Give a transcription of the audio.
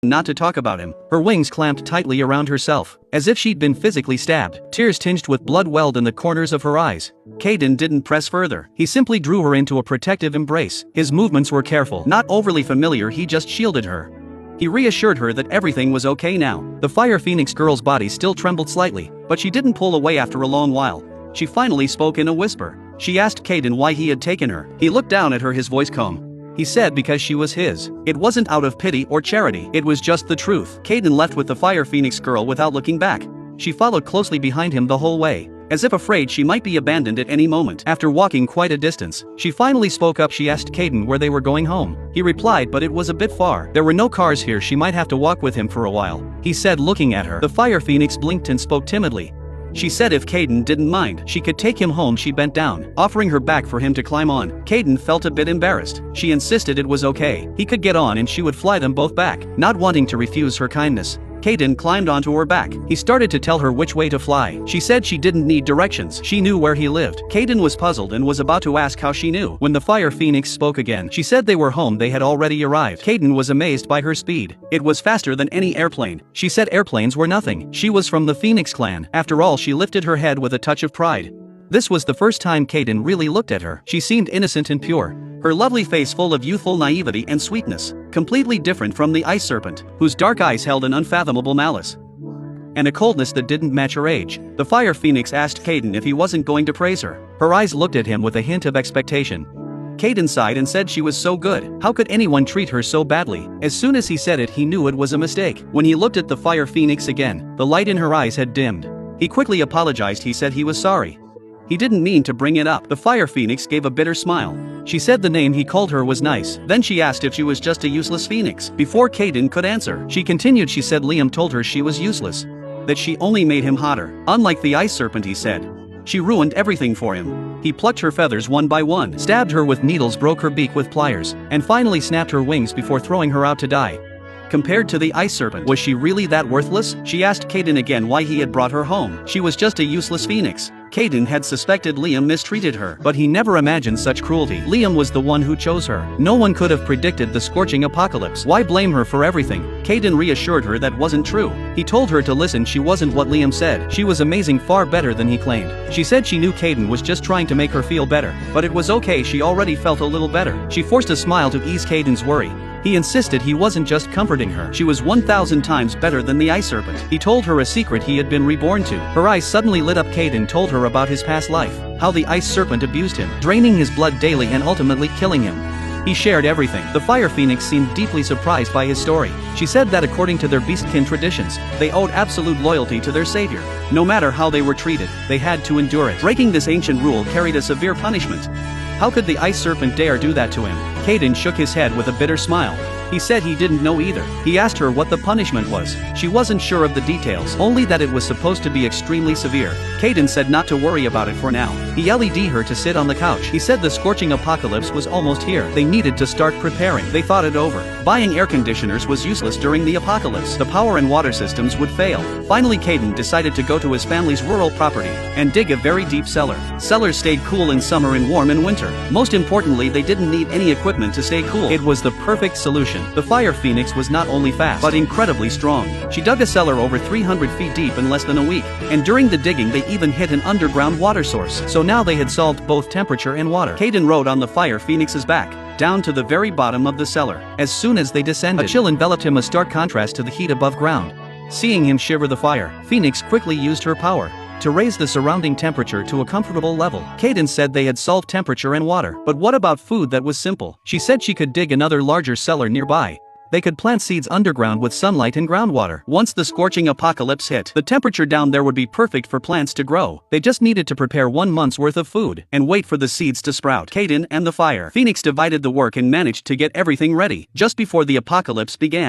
not to talk about him. Her wings clamped tightly around herself, as if she'd been physically stabbed. Tears tinged with blood welled in the corners of her eyes. Caden didn't press further. He simply drew her into a protective embrace. His movements were careful, not overly familiar. He just shielded her. He reassured her that everything was okay now. The Fire Phoenix girl's body still trembled slightly, but she didn't pull away after a long while. She finally spoke in a whisper. She asked Caden why he had taken her. He looked down at her, his voice calm. He said because she was his. It wasn't out of pity or charity, it was just the truth. Caden left with the Fire Phoenix girl without looking back. She followed closely behind him the whole way, as if afraid she might be abandoned at any moment. After walking quite a distance, she finally spoke up. She asked Caden where they were going home. He replied, but it was a bit far. There were no cars here, she might have to walk with him for a while. He said, looking at her. The Fire Phoenix blinked and spoke timidly. She said if Caden didn't mind, she could take him home. She bent down, offering her back for him to climb on. Caden felt a bit embarrassed. She insisted it was okay. He could get on and she would fly them both back. Not wanting to refuse her kindness, Caden climbed onto her back. He started to tell her which way to fly. She said she didn't need directions. She knew where he lived. Caden was puzzled and was about to ask how she knew, when the Fire Phoenix spoke again. She said they were home, they had already arrived. Caden was amazed by her speed. It was faster than any airplane. She said airplanes were nothing. She was from the Phoenix clan. After all, she lifted her head with a touch of pride. This was the first time Caden really looked at her. She seemed innocent and pure. Her lovely face full of youthful naivety and sweetness, completely different from the ice serpent, whose dark eyes held an unfathomable malice and a coldness that didn't match her age. The Fire Phoenix asked Caden if he wasn't going to praise her. Her eyes looked at him with a hint of expectation. Caden sighed and said she was so good. How could anyone treat her so badly? As soon as he said it, he knew it was a mistake. When he looked at the Fire Phoenix again, the light in her eyes had dimmed. He quickly apologized. He said he was sorry. He didn't mean to bring it up. The Fire Phoenix gave a bitter smile. She said the name he called her was nice. Then she asked if she was just a useless phoenix. Before Caden could answer, she continued. She said Liam told her she was useless, that she only made him hotter. Unlike the ice serpent, he said, she ruined everything for him. He plucked her feathers one by one, stabbed her with needles, broke her beak with pliers, and finally snapped her wings before throwing her out to die. Compared to the ice serpent, was she really that worthless? She asked Caden again why he had brought her home. She was just a useless phoenix. Caden had suspected Liam mistreated her, but he never imagined such cruelty. Liam was the one who chose her. No one could have predicted the scorching apocalypse. Why blame her for everything? Caden reassured her that wasn't true. He told her to listen. She wasn't what Liam said. She was amazing, far better than he claimed. She said she knew Caden was just trying to make her feel better, but it was okay. She already felt a little better. She forced a smile to ease Caden's worry. He insisted he wasn't just comforting her. She was 1,000 times better than the ice serpent. He told her a secret he had been reborn to. Her eyes suddenly lit up. Caden told her about his past life, how the ice serpent abused him, draining his blood daily and ultimately killing him. He shared everything. The Fire Phoenix seemed deeply surprised by his story. She said that according to their beastkin traditions, they owed absolute loyalty to their savior. No matter how they were treated, they had to endure it. Breaking this ancient rule carried a severe punishment. How could the ice serpent dare do that to him? Caden shook his head with a bitter smile. He said he didn't know either. He asked her what the punishment was. She wasn't sure of the details, only that it was supposed to be extremely severe. Caden said not to worry about it for now. He LED her to sit on the couch. He said the scorching apocalypse was almost here. They needed to start preparing. They thought it over. Buying air conditioners was useless during the apocalypse. The power and water systems would fail. Finally, Caden decided to go to his family's rural property and dig a very deep cellar. Cellars stayed cool in summer and warm in winter. Most importantly, they didn't need any equipment to stay cool. It was the perfect solution. The Fire Phoenix was not only fast, but incredibly strong. She dug a cellar over 300 feet deep in less than a week, and during the digging they even hit an underground water source. So now they had solved both temperature and water. Caden rode on the Fire Phoenix's back, down to the very bottom of the cellar. As soon as they descended, a chill enveloped him, a stark contrast to the heat above ground. Seeing him shiver, the Fire Phoenix quickly used her power to raise the surrounding temperature to a comfortable level. Caden said they had solved temperature and water, but what about food? That was simple. She said she could dig another larger cellar nearby. They could plant seeds underground with sunlight and groundwater. Once the scorching apocalypse hit, the temperature down there would be perfect for plants to grow. They just needed to prepare 1 month's worth of food and wait for the seeds to sprout. Caden and the Fire Phoenix divided the work and managed to get everything ready just before the apocalypse began.